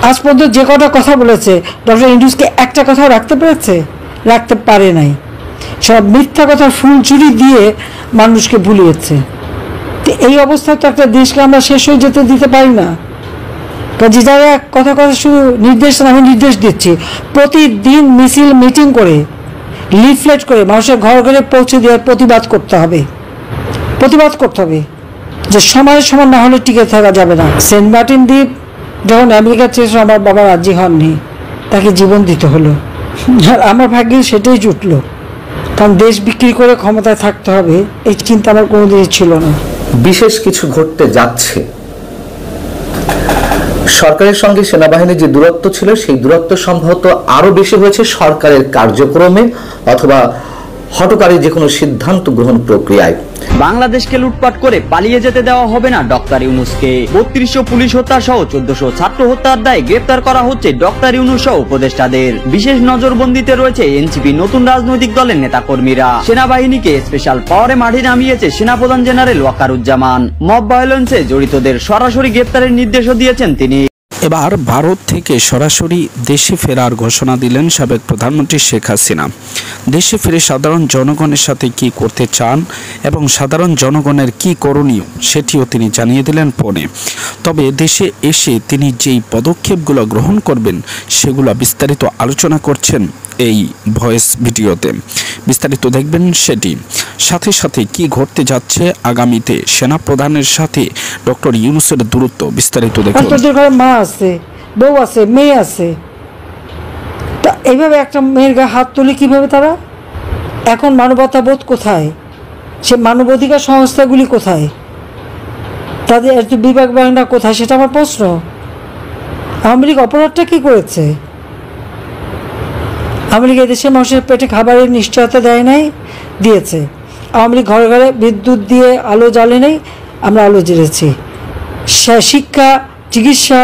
আজ পর্যন্ত যে কটা কথা বলেছে ডক্টর ইউনূসকে একটা কথাও রাখতে পেরেছে? রাখতে পারে নাই। সব মিথ্যা কথা ফুলচুরি দিয়ে মানুষকে ভুলিয়েছে। তো এই অবস্থায় তো একটা দেশকে আমরা শেষ হয়ে যেতে দিতে পারি না। কাজে যারা কথা কথা শুধু নির্দেশ, আমি নির্দেশ দিচ্ছি, প্রতিদিন মিছিল মিটিং করে লিফলেট করে মানুষের ঘর ঘরে পৌঁছে দেওয়ার প্রতিবাদ করতে হবে। প্রতিবাদ করতে হবে যে সময়ের সমান না হলে টিকে থাকা যাবে না। সেন্ট মার্টিন দ্বীপ যখন আমেরিকা চেয়েছিল, আমার বাবা রাজি হননি, তাকে জীবন দিতে হলো। আর আমার ভাগ্যে সেটাই জুটলো, কারণ দেশ বিক্রি করে ক্ষমতায় থাকতে হবে এই চিন্তা আমার কোনোদিনই ছিল না। বিশেষ কিছু ঘটতে যাচ্ছে। সরকারের সঙ্গে সেনাবাহিনীর যে দূরত্ব ছিল, সেই দূরত্ব সম্ভবত আরো বেশি হয়েছে সরকারের কার্যক্রমে অথবা হঠকারী যে কোনো সিদ্ধান্ত গ্রহণ প্রক্রিয়ায়। বাংলাদেশকে লুটপাট করে পালিয়ে যেতে দেওয়া হবে না ডক্টর ইউনূসকে। 3200 পুলিশ হত্যা সহ 1400 ছাত্র হত্যার দায়ে গ্রেপ্তার করা হচ্ছে ডক্টর ইউনূস সহ উপদেষ্টাদের। বিশেষ নজরবন্দিতে রয়েছে এনসিপি নতুন রাজনৈতিক দলের নেতাকর্মীরা। সেনাবাহিনীকে স্পেশাল পাওয়ারে মাঠে নামিয়েছে সেনাপ্রধান জেনারেল ওয়াকারুজ্জামান। মব ভায়োলেন্সে জড়িতদের সরাসরি গ্রেপ্তারের নির্দেশও দিয়েছেন তিনি। এবার ভারত থেকে সরাসরি দেশে ফেরার ঘোষণা দিলেন সাবেক প্রধানমন্ত্রী শেখ হাসিনা। দেশে ফিরে সাধারণ জনগণের সাথে কি করতে চান এবং সাধারণ জনগণের কি করণীয় সেটিও তিনি জানিয়ে দিলেন ফোনে। তবে দেশে এসে তিনি যেই পদক্ষেপগুলো গ্রহণ করবেন সেগুলো বিস্তারিত আলোচনা করছেন এই ভয়েস ভিডিওতে। বিস্তারিত দেখবেন সেটি। সাথে সাথে কি ঘটতে যাচ্ছে আগামীতে সেনাপ্রধানের সাথে ডক্টর ইউনূসের দূরত্ব, বিস্তারিত দেখুন। মা আছে, বউ আছে, মেয়ে আছে, তা এইভাবে একটা মেয়ের গায়ে হাত তুলে কিভাবে তারা? এখন মানবতা বোধ কোথায়? সে মানবাধিকার সংস্থাগুলি কোথায়? তাদের একটু বিবেক বাহিনা কোথায়? সেটা আমার প্রশ্ন। আওয়ামী লীগ অপরাধটা কি করেছে? আওয়ামী লীগ এদেশের মানুষের পেটে খাবারের নিশ্চয়তা দেয় নাই, দিয়েছে। আওয়ামী লীগ ঘরে ঘরে বিদ্যুৎ দিয়ে আলো জ্বালে নেই, আমরা আলো জ্বেলেছি। শিক্ষা, চিকিৎসা,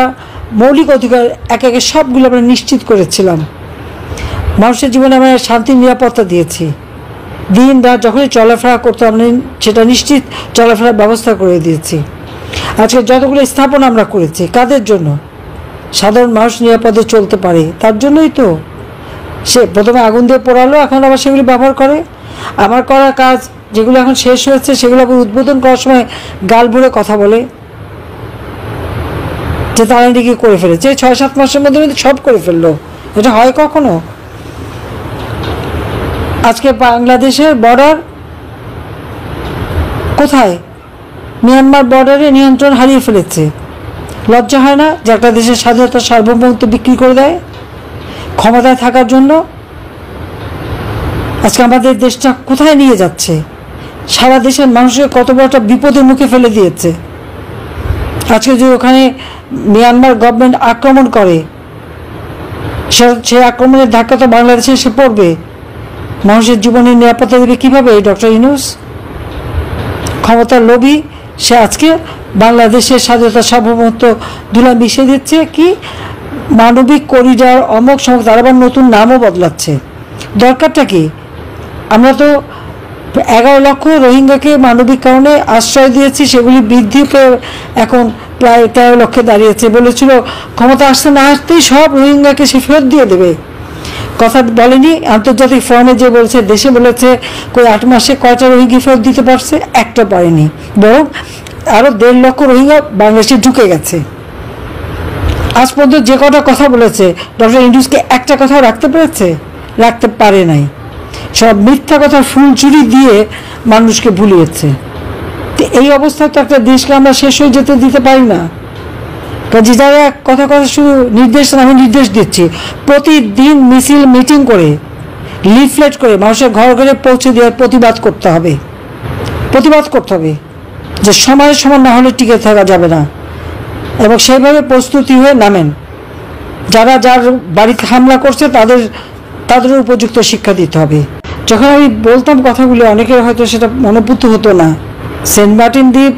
মৌলিক অধিকার একে একে সবগুলো আমরা নিশ্চিত করেছিলাম। মানুষের জীবনে আমরা শান্তি নিরাপত্তা দিয়েছি। দিন রাত যখনই চলাফেরা করতে আমরা সেটা নিশ্চিত চলাফেরার ব্যবস্থা করে দিয়েছি। আজকে যতগুলো স্থাপনা আমরা করেছি কাদের জন্য? সাধারণ মানুষ নিরাপদে চলতে পারে তার জন্যই তো। সে প্রথমে আগুন দিয়ে পোড়ালো, এখন আবার সেগুলি ব্যবহার করে। আমার করা কাজ যেগুলো এখন শেষ হয়েছে সেগুলো আবার উদ্বোধন করার সময় গাল ভরে কথা বলে যে তারা নাকি করে ফেলেছে। 6-7 মাসের মধ্যে সব করে ফেললো। এটা হয় কখনো? আজকে বাংলাদেশের বর্ডার কোথায়? মিয়ানমার বর্ডারে নিয়ন্ত্রণ হারিয়ে ফেলেছে। লজ্জা হয় না যে একটা দেশের স্বাধীনতা সার্বভৌমত্ব বিক্রি করে দেয় ক্ষমতায় থাকার জন্য? আজকে আমাদের দেশটা কোথায় নিয়ে যাচ্ছে? সারা দেশের মানুষকে কত বড় একটা বিপদের মুখে ফেলে দিয়েছে। আজকে যদি ওখানে মিয়ানমার গভর্নমেন্ট আক্রমণ করে, সে আক্রমণের ধাক্কা তো বাংলাদেশে এসে পড়বে। মানুষের জীবনের নিরাপত্তা দেবে কীভাবে এই ডক্টর ইউনূস? ক্ষমতার লোভী সে আজকে বাংলাদেশের স্বাধীনতা সার্বভৌমত্ব ধুলা মিশিয়ে দিচ্ছে। কি মানবিক করিডর অমুক সমক, তার আবার নতুন নামও বদলাচ্ছে। দরকারটা কি? আমরা তো 11 লক্ষ রোহিঙ্গাকে মানবিক কারণে আশ্রয় দিয়েছি, সেগুলি বৃদ্ধি পেয়ে এখন প্রায় 13 লক্ষে দাঁড়িয়েছে। বলেছিল ক্ষমতা আসতে না আসতেই সব রোহিঙ্গাকে সে ফেরত দিয়ে দেবে। কথা বলেনি আন্তর্জাতিক ফোরামে, যে বলছে দেশে বলেছে কই 8 মাসে কয়টা রোহিঙ্গা ফেরত দিতে পারছে? একটা পারেনি। বরং আরও 1.5 লক্ষ রোহিঙ্গা বাংলাদেশে ঢুকে গেছে। আজ পর্যন্ত যে কটা কথা বলেছে ডক্টর ইউনূসকে একটা কথাও রাখতে পেরেছে? রাখতে পারে নাই। সব মিথ্যা কথা ফুলচুরি দিয়ে মানুষকে ভুলিয়েছে। তো এই অবস্থায় তো একটা দেশকে আমরা শেষ হয়ে যেতে দিতে পারি না। কাজে যারা কথা কথা শুধু নির্দেশ, আমি নির্দেশ দিচ্ছি, প্রতিদিন মিছিল মিটিং করে লিফলেট করে মানুষের ঘর ঘরে পৌঁছে দেওয়ার প্রতিবাদ করতে হবে। প্রতিবাদ করতে হবে যে সময়ের সমান না হলে টিকে থাকা যাবে না, এবং সেইভাবে প্রস্তুতি হয়ে নামেন। যারা যার বাড়িতে হামলা করছে তাদের উপযুক্ত শিক্ষা দিতে হবে। যখন আমি বলতাম কথাগুলো অনেকের হয়তো সেটা মনোভূত হতো না। সেন্ট মার্টিন দ্বীপ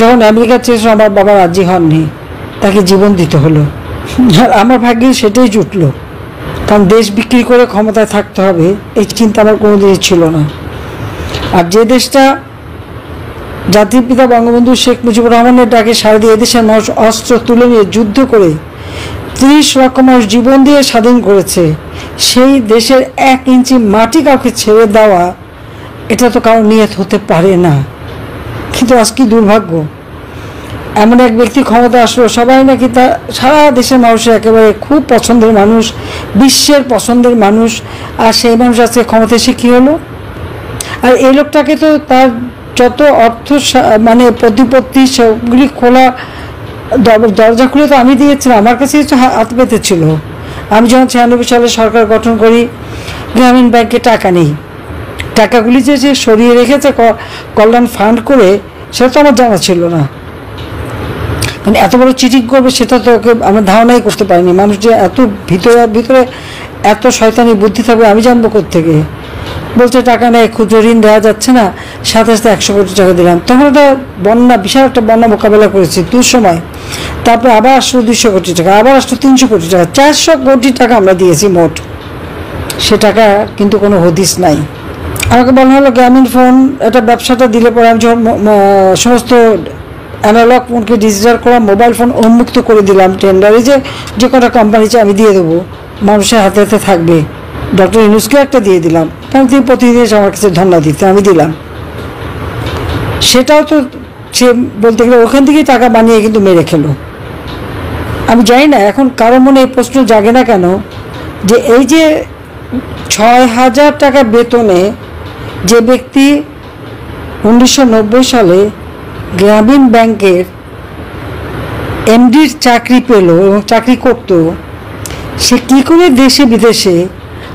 যখন আমেরিকা চেয়েছিল, আমার বাবা রাজি হননি, তাকে জীবন দিতে হলো। আর আমার ভাগ্যে সেটাই জুটলো, কারণ দেশ বিক্রি করে ক্ষমতায় থাকতে হবে এই চিন্তা আমার কোনোদিনই ছিল না। আর যে দেশটা জাতির পিতা বঙ্গবন্ধু শেখ মুজিবুর রহমানের ডাকে সাড়া দিয়ে এদেশের মানুষ অস্ত্র তুলে নিয়ে যুদ্ধ করে 30 লক্ষ মানুষ জীবন দিয়ে স্বাধীন করেছে, সেই দেশের 1 ইঞ্চি মাটি কাউকে ছেড়ে দেওয়া, এটা তো কারো নিয়ত হতে পারে না। কিন্তু আজ কি দুর্ভাগ্য, এমন এক ব্যক্তি ক্ষমতা আসলো, সবাই নাকি তা সারা দেশের মানুষের একেবারে খুব পছন্দের মানুষ, বিশ্বের পছন্দের মানুষ, আর সেই মানুষ আজকে ক্ষমতা এসে কী হলো? আর এই লোকটাকে তো তার যত অর্থ মানে প্রতিপত্তি সবগুলি খোলা দরজা খুলে তো আমি দিয়েছিলাম, আমার কাছে কিছু হাত পেতে ছিল। আমি যখন 96 সালে সরকার গঠন করি, গ্রামীণ ব্যাংকে টাকা নেই, টাকাগুলি যে সরিয়ে রেখেছে কল্যাণ ফান্ড করে, সেটা তো আমার জানা ছিল না। মানে এত বড় চিটিং করবে সেটা তো ওকে আমার ধারণাই করতে পারিনি। মানুষ যে এত ভিতরে এত শয়তানি বুদ্ধি থাকবে আমি জানবো কোত্থেকে। বলছে টাকা নেই, ক্ষুদ্র ঋণ দেওয়া যাচ্ছে না, সাথে 100 কোটি টাকা দিলাম। তখন একটা বন্যা, বিশাল একটা বন্যা মোকাবেলা করেছি দুঃসময়। তারপরে আবার আসলো 200 কোটি টাকা, আবার আসলো 300 কোটি টাকা, 400 কোটি টাকা আমরা দিয়েছি মোট। সে টাকা কিন্তু কোনো হদিস নাই। আমাকে বলা হলো গ্রামীণ ফোন এটা ব্যবসাটা দিলে পরে আমি যখন সমস্ত অ্যানালগ ফোনকে ডিজিটাল করা মোবাইল ফোন উন্মুক্ত করে দিলাম টেন্ডারে, যে কটা কোম্পানি চাই আমি দিয়ে দেবো, মানুষের হাতে হাতে থাকবে। ডক্টর ইউনূসকে একটা দিয়ে দিলাম, কারণ তিনি প্রতিদিন আমার কাছে ধন্যবাদ দিতে, আমি দিলাম। সেটাও তো সে বলতে গেলে ওখান থেকেই টাকা বানিয়ে কিন্তু মেরে খেলো। আমি জানি না এখন কারো মনে এই প্রশ্ন জাগে না কেন, যে এই যে 6,000 টাকা বেতনে যে ব্যক্তি 1990 সালে গ্রামীণ ব্যাংকের এমডির চাকরি পেল এবং চাকরি করত, সে কী করে দেশে বিদেশে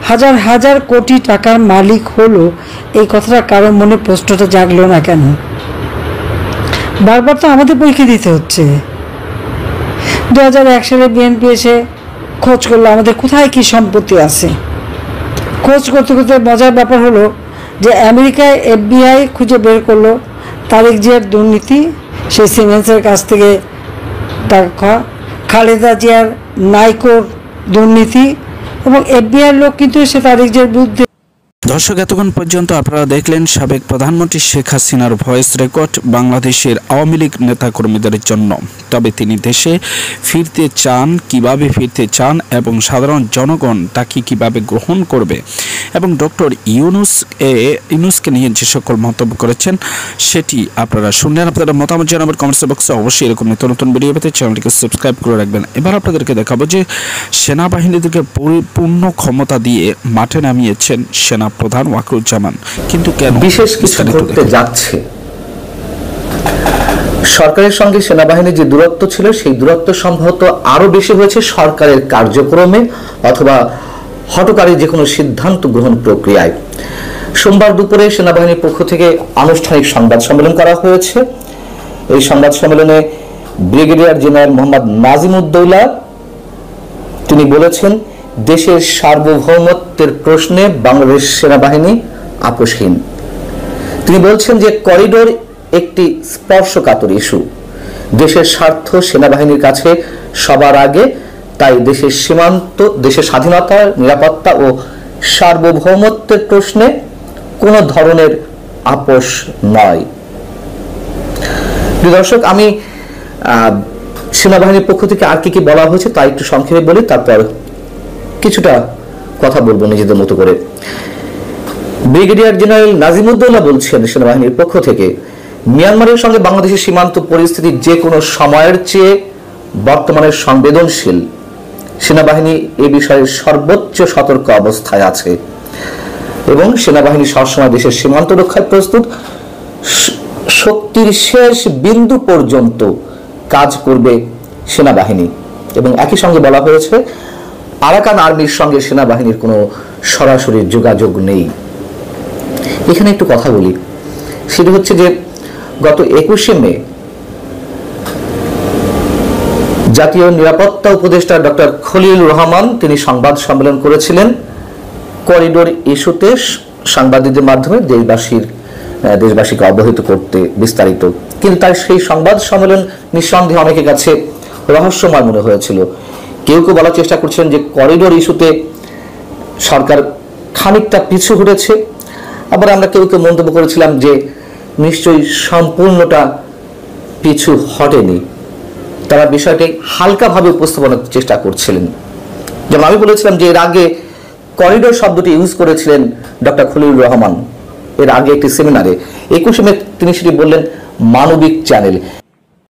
হাজার হাজার কোটি টাকার মালিক হলো, এই কথাটা কারোর মনে প্রশ্নটা জাগলো না কেন? বারবার তো আমাদের পরীক্ষা দিতে হচ্ছে। 2001 সালে বিএনপি এসে খোঁজ করলো আমাদের কোথায় কী সম্পত্তি আছে। খোঁজ করতে করতে মজার ব্যাপার হলো যে আমেরিকায় FBI খুঁজে বের করলো তারেক জিয়ার দুর্নীতি, সেই সিমেন্সের কাছ থেকে টাকা, খালেদা জিয়ার নাইকোর দুর্নীতি, এবং FBI লোক কিন্তু সে তারেক জিয়ার বিরুদ্ধে। দর্শক, এতক্ষণ পর্যন্ত আপনারা দেখলেন সাবেক প্রধানমন্ত্রী শেখ হাসিনার ভয়েস রেকর্ড বাংলাদেশের আওয়ামী লীগ নেতাকর্মীদের জন্য। তবে তিনি দেশে ফিরতে চান, কিভাবে ফিরতে চান এবং সাধারণ জনগণ তাকে কিভাবে গ্রহণ করবে, এবং ডক্টর ইউনূসকে নিয়ে যে সকল মন্তব্য করেছেন সেটি আপনারা শুনলেন। আপনারা মতামত জানাবেন কমেন্টস বক্সে। অবশ্যই এরকম নিত্য নতুন ভিডিও পেতে চ্যানেলটিকে সাবস্ক্রাইব করে রাখবেন। এবার আপনাদেরকে দেখাবো যে সেনাবাহিনীদেরকে পরিপূর্ণ ক্ষমতা দিয়ে মাঠে নামিয়েছেন সেনা প্রধান ওয়াকারুজ্জামান, কিন্তু কেন? বিশেষ কিছু ঘটতে যাচ্ছে। সরকারের সঙ্গে সেনাবাহিনীর যে দূরত্ব ছিল, সেই দূরত্ব সম্ভবত আরো বেশি হয়েছে সরকারের কার্যক্রমে অথবা হঠকারী যে কোনো সিদ্ধান্ত গ্রহণ প্রক্রিয়ায়। সোমবার দুপুরে সেনাবাহিনীর পক্ষ থেকে আনুষ্ঠানিক সংবাদ সম্মেলন করা হয়েছে। এই সংবাদ সম্মেলনে ব্রিগেডিয়ার জেনারেল মোহাম্মদ নাজিমুদ্দৌলা তিনি বলেছেন, দেশের সার্বভৌমত্বের প্রশ্নে বাংলাদেশ সেনাবাহিনী আপোষহীন। তিনি বলছেন যে করিডোর একটি স্পর্শকাতর ইস্যু, দেশের স্বার্থ সেনাবাহিনীর কাছে সবার আগে, তাই দেশের সীমান্ত, দেশের স্বাধীনতা, নিরাপত্তা ও সার্বভৌমত্বের প্রশ্নে কোনো ধরনের আপোষ নয়। দর্শক, আমি সেনাবাহিনীর পক্ষ থেকে আর কি বলা হয়েছে তা একটু সংক্ষেপে বলি, তারপর কিছুটা কথা বলবো নিজেদের মতো করে। ব্রিগেডিয়ার জেনারেল নাজিমুদ্দৌলা বলছেন, সেনাবাহিনীর পক্ষ থেকে মিয়ানমারের সঙ্গে বাংলাদেশের সীমান্ত পরিস্থিতি যে কোনো সময়ের চেয়ে বর্তমানে সংবেদনশীল। সেনাবাহিনী এ বিষয়ে সর্বোচ্চ সতর্ক অবস্থায় আছে এবং সেনাবাহিনী সবসময় দেশের সীমান্ত রক্ষায় প্রস্তুত, শক্তির শেষ বিন্দু পর্যন্ত কাজ করবে সেনাবাহিনী। এবং একই সঙ্গে বলা হয়েছে, আরাকান আর্মির সঙ্গে সেনাবাহিনীর কোনো সরাসরি যোগাযোগ নেই। এখানে একটু কথা বলি, সেটা হচ্ছে যে গত 21শে মে জাতীয় নিরাপত্তা উপদেষ্টা ডক্টর খলিলুর রহমান তিনি সংবাদ সম্মেলন করেছিলেন করিডোর ইস্যুতে, সাংবাদিকদের মাধ্যমে দেশবাসীকে অবহিত করতে বিস্তারিত। কিন্তু তার সেই সংবাদ সম্মেলন নিঃসন্দেহে অনেকের কাছে রহস্যময় মনে হয়েছিল। কেউ কেউ বলার চেষ্টা করছিলেন যে করিডোর ইস্যুতে সরকার খানিকটা পিছু হটেছে, আবার আমরা কেউ কেউ মন্তব্য করেছিলাম যে নিশ্চয়ই সম্পূর্ণটা পিছু হটেনি। তারা বিষয়টি হালকাভাবে উপস্থাপনের চেষ্টা করছিলেন। যেমন আমি বলেছিলাম যে এর আগে করিডোর শব্দটি ইউজ করেছিলেন ডক্টর খলিলুর রহমান এর আগে একটি সেমিনারে। 21 মে তিনি সেটি বললেন মানবিক চ্যানেল।